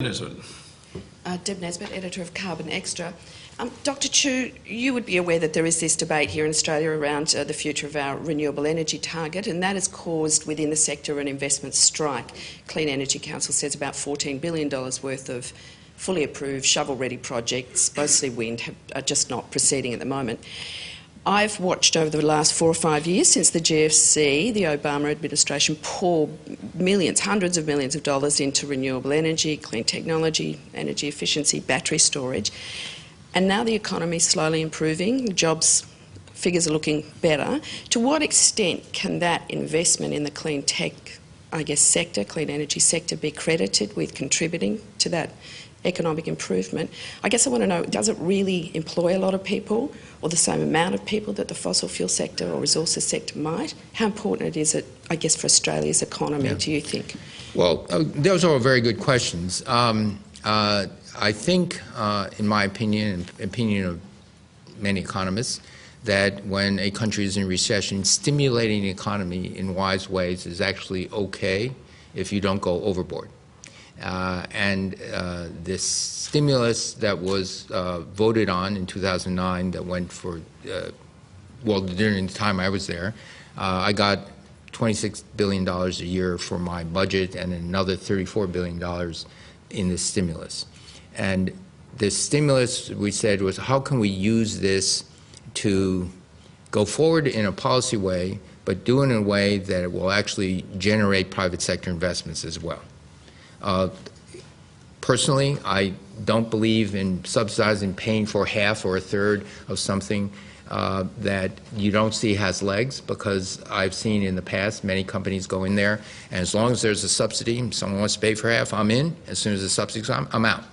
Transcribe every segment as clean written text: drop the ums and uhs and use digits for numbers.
Deb Nesbitt, editor of Carbon Extra. Dr. Chu, you would be aware that there is this debate here in Australia around the future of our renewable energy target, and that has caused within the sector an investment strike. Clean Energy Council says about $14 billion worth of fully approved, shovel-ready projects, mostly wind, are just not proceeding at the moment. I've watched over the last 4 or 5 years since the GFC, the Obama administration, pour millions, hundreds of millions of dollars into renewable energy, clean technology, energy efficiency, battery storage. And now the economy is slowly improving, jobs figures are looking better. To what extent can that investment in the clean tech, sector, clean energy sector, be credited with contributing to that economic improvement? I guess I want to know, does it really employ a lot of people, or the same amount of people that the fossil fuel sector or resources sector might? How important is it, for Australia's economy, do you think? Well, those are all very good questions. I think, in my opinion, and opinion of many economists, that when a country is in recession, stimulating the economy in wise ways is actually okay if you don't go overboard. This stimulus that was voted on in 2009 that went for, during the time I was there, I got $26 billion a year for my budget and another $34 billion in the stimulus. And the stimulus, we said, was how can we use this to go forward in a policy way, but do it in a way that it will actually generate private sector investments as well. Personally, I don't believe in subsidizing, paying for half or a third of something that you don't see has legs, because I've seen in the past many companies go in there, and as long as there's a subsidy, someone wants to pay for half, I'm in. As soon as the subsidy's on, I'm out.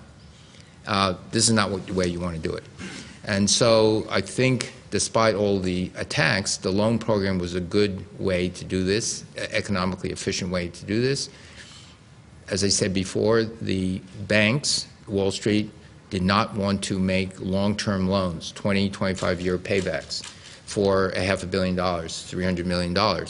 This is not the way you want to do it. And so I think, despite all the attacks, the loan program was a good way to do this, economically efficient way to do this. As I said before, the banks, Wall Street, did not want to make long-term loans, 20, 25-year paybacks for $500 million, $300 million.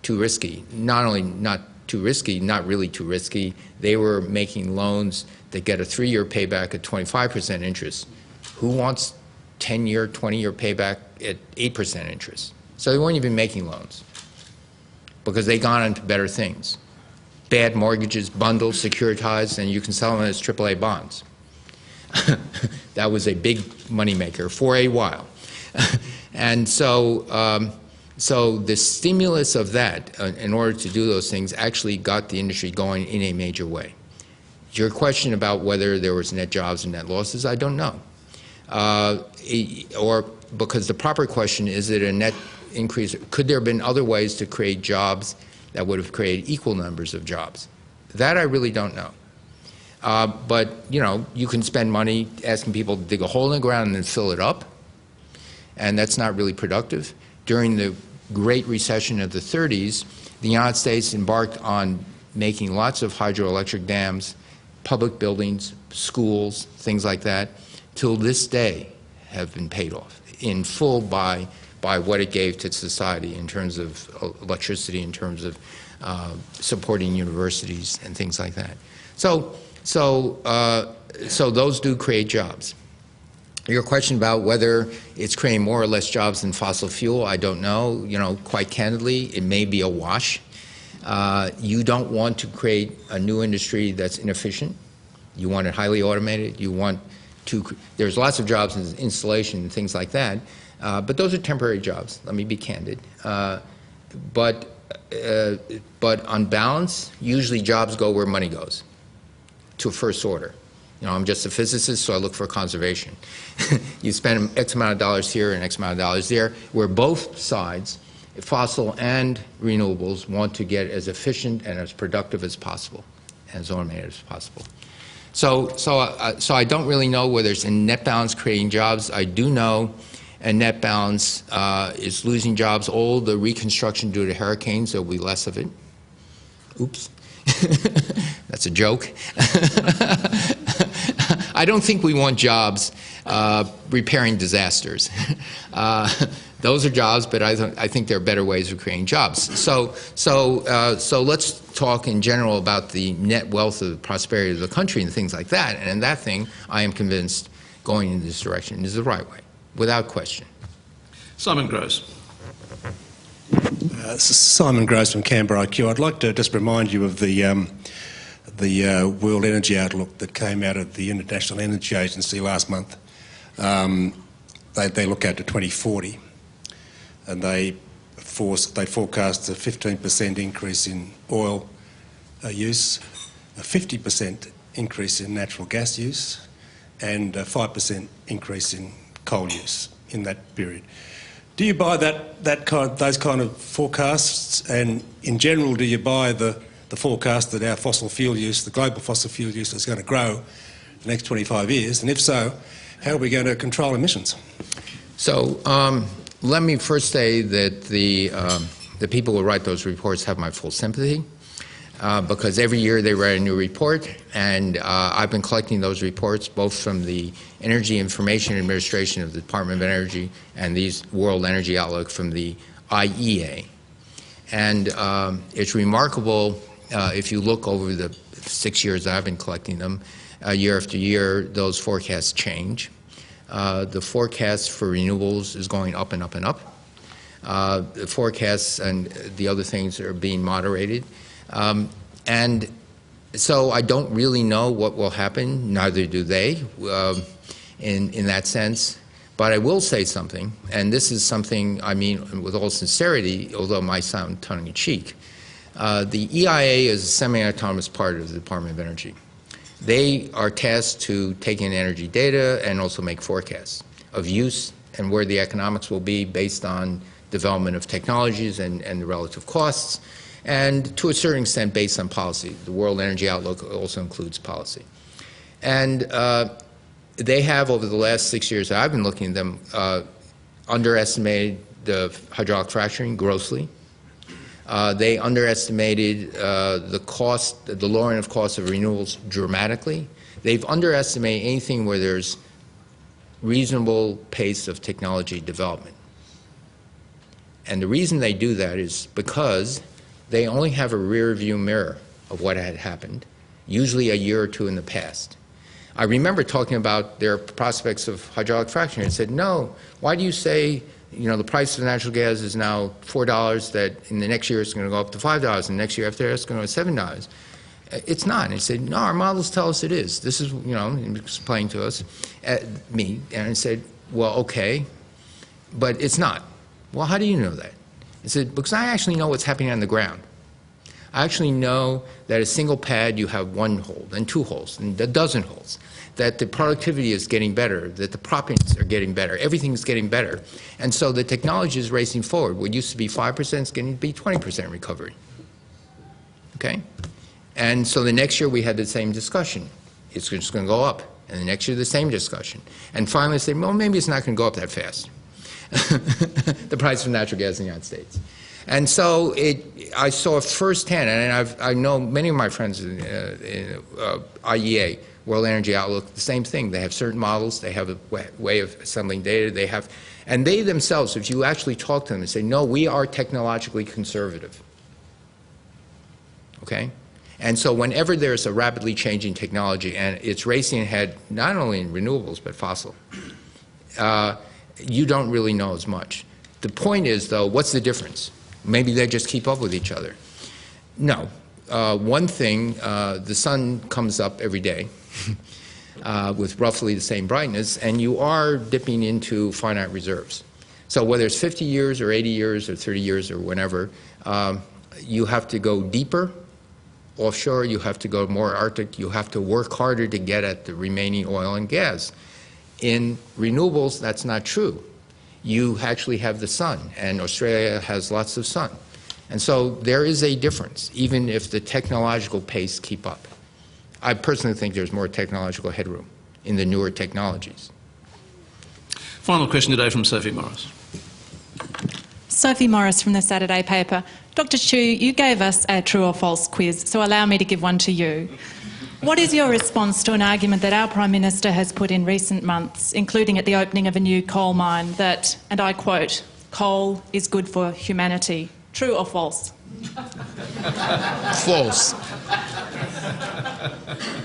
Too risky. Not only not too risky, not really too risky, they were making loans that get a 3-year payback at 25% interest. Who wants 10-year, 20-year payback at 8% interest? So they weren't even making loans because they got into better things. Bad mortgages, bundled, securitized, and you can sell them as AAA bonds. That was a big moneymaker for a while. And so, so the stimulus of that, in order to do those things, actually got the industry going in a major way. Your question about whether there was net jobs and net losses, I don't know. Or because the proper question, is it a net increase? Could there have been other ways to create jobs that would have created equal numbers of jobs? That I really don't know. But, you can spend money asking people to dig a hole in the ground and then fill it up, and that's not really productive. During the Great Recession of the 30s, the United States embarked on making lots of hydroelectric dams, public buildings, schools, things like that, till this day have been paid off in full by what it gave to society in terms of electricity, in terms of supporting universities and things like that. So those do create jobs. Your question about whether it's creating more or less jobs than fossil fuel, I don't know. Quite candidly, it may be a wash. You don't want to create a new industry that's inefficient. You want it highly automated. You want to. There's lots of jobs in installation and things like that. But those are temporary jobs, let me be candid. But on balance, usually jobs go where money goes, to first order. I'm just a physicist, so I look for conservation. You spend X amount of dollars here and X amount of dollars there, where both sides, fossil and renewables, want to get as efficient and as productive as possible, as automated as possible. So I don't really know whether it's a net balance creating jobs. I do know a net balance is losing jobs. All the reconstruction due to hurricanes, there will be less of it. Oops. That's a joke. I don't think we want jobs repairing disasters. Those are jobs, but I think there are better ways of creating jobs. So let's talk in general about the net wealth of the prosperity of the country and things like that. And in that thing, I am convinced going in this direction is the right way, without question. Simon Gross. Simon Gross from Canberra IQ. I'd like to just remind you of the World Energy Outlook that came out of the International Energy Agency last month. They look out to 2040, and they forecast a 15% increase in oil use, a 50% increase in natural gas use, and a 5% increase in coal use in that period. Do you buy those kind of forecasts? And in general, do you buy the forecast that our fossil fuel use, the global fossil fuel use, is going to grow in the next 25 years? And if so, how are we going to control emissions? So let me first say that the people who write those reports have my full sympathy, because every year they write a new report, and I've been collecting those reports both from the Energy Information Administration of the Department of Energy and these World Energy Outlook from the IEA. And it's remarkable, if you look over the 6 years I've been collecting them, year after year, those forecasts change. The forecast for renewables is going up and up and up. The forecasts and the other things are being moderated. And so I don't really know what will happen, neither do they, in that sense. But I will say something, and this is something I mean with all sincerity, although it might sound tongue-in-cheek. The EIA is a semi-autonomous part of the Department of Energy. They are tasked to take in energy data and also make forecasts of use and where the economics will be based on development of technologies and the relative costs, and to a certain extent based on policy. The World Energy Outlook also includes policy. And they have, over the last 6 years that I've been looking at them, underestimated the hydraulic fracturing grossly. They underestimated the cost, the lowering of costs of renewables dramatically. They've underestimated anything where there's reasonable pace of technology development. And the reason they do that is because they only have a rear view mirror of what had happened, usually a year or two in the past. I remember talking about their prospects of hydraulic fracturing and said, no, why do you say, you know, the price of natural gas is now $4, that in the next year it's going to go up to $5, and the next year after that it's going to go to $7. It's not. And he said, no, our models tell us it is. This is, you know, he explained to us, me, and I said, well, okay, but it's not. Well, how do you know that? He said, because I actually know what's happening on the ground. I actually know that a single pad you have one hole, then two holes, and a dozen holes, that the productivity is getting better, that the proppings are getting better, everything's getting better. And so the technology is racing forward. What used to be 5% is going to be 20% recovery. Okay? And so the next year we had the same discussion. It's just going to go up. And the next year the same discussion. And finally I said, well, maybe it's not going to go up that fast. The price of natural gas in the United States. And so I saw firsthand, and I know many of my friends in IEA, World Energy Outlook, the same thing. They have certain models. They have a way of assembling data. They have, and they themselves, if you actually talk to them and say, no, we are technologically conservative. Okay? And so whenever there's a rapidly changing technology and it's racing ahead, not only in renewables but fossil, you don't really know as much. The point is, though, what's the difference? Maybe they just keep up with each other. No. One thing, the sun comes up every day with roughly the same brightness, and you are dipping into finite reserves. So whether it's 50 years or 80 years or 30 years or whenever, you have to go deeper offshore, you have to go more Arctic, you have to work harder to get at the remaining oil and gas. In renewables, that's not true. You actually have the sun, and Australia has lots of sun. And so there is a difference, even if the technological pace keep up. I personally think there's more technological headroom in the newer technologies. Final question today from Sophie Morris. Sophie Morris from the Saturday paper. Dr. Chu, you gave us a true or false quiz, so allow me to give one to you. What is your response to an argument that our Prime Minister has put in recent months, including at the opening of a new coal mine, that, and I quote, coal is good for humanity. True or false? False.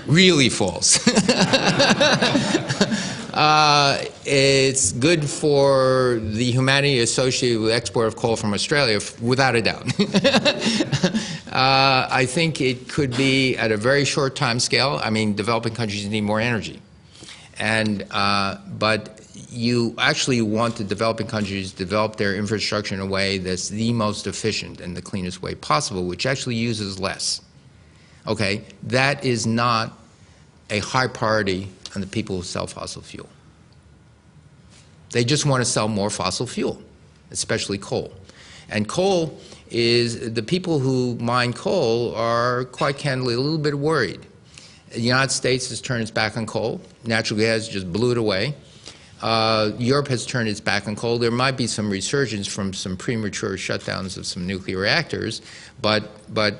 Really false. It's good for the humanity associated with export of coal from Australia, without a doubt. I think it could be at a very short time scale. I mean, developing countries need more energy. But you actually want the developing countries to develop their infrastructure in a way that's the most efficient and the cleanest way possible, which actually uses less. Okay, that is not a high priority on the people who sell fossil fuel. They just want to sell more fossil fuel, especially coal. And coal is, the people who mine coal are quite candidly a little bit worried. The United States has turned its back on coal. Natural gas just blew it away. Europe has turned its back on coal. There might be some resurgence from some premature shutdowns of some nuclear reactors, but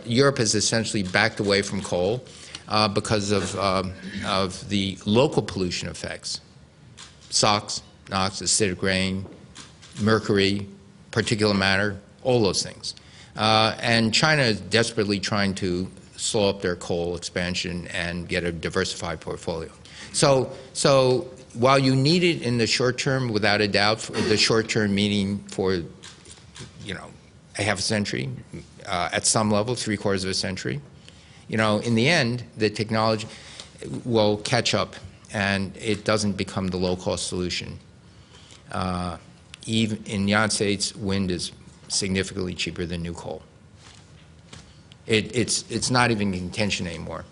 Europe has essentially backed away from coal because of the local pollution effects. SOx, NOx, acidic rain, mercury, particulate matter, all those things. And China is desperately trying to slow up their coal expansion and get a diversified portfolio. So while you need it in the short term, without a doubt, the short term meaning for, you know, a half a century, at some level, 3/4 of a century, you know, in the end, the technology will catch up and it doesn't become the low-cost solution. Even in the United States, wind is significantly cheaper than new coal. It's not even in contention anymore.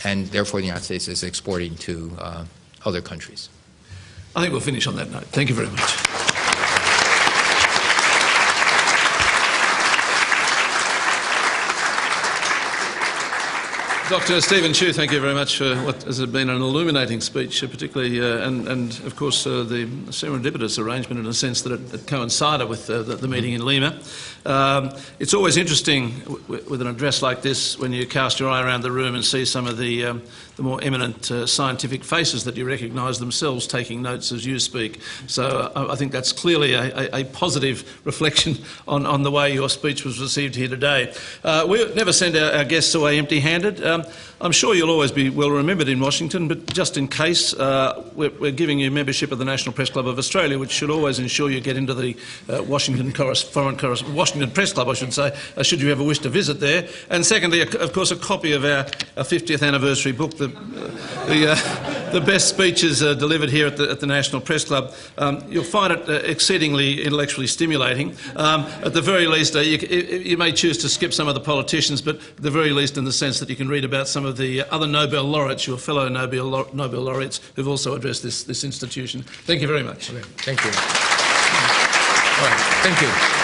And therefore, the United States is exporting to other countries. I think we'll finish on that note. Thank you very much. Dr. Stephen Chu, thank you very much for what has been an illuminating speech, particularly, and of course the serendipitous arrangement in a sense that it coincided with the meeting in Lima. It's always interesting with an address like this when you cast your eye around the room and see some of the more eminent scientific faces that you recognise themselves taking notes as you speak. So I think that's clearly a positive reflection on the way your speech was received here today. We never send our guests away empty-handed. I'm sure you'll always be well remembered in Washington, but just in case, we're giving you membership of the National Press Club of Australia, which should always ensure you get into the Washington Press Club, I should say, should you ever wish to visit there. And secondly, of course, a copy of our 50th anniversary book, the best speeches delivered here at the National Press Club. You'll find it exceedingly intellectually stimulating. At the very least, you may choose to skip some of the politicians, but at the very least in the sense that you can read about some of the other Nobel laureates, your fellow Nobel laureates, who've also addressed this institution. Thank you very much. Okay. Thank you. All right. Thank you.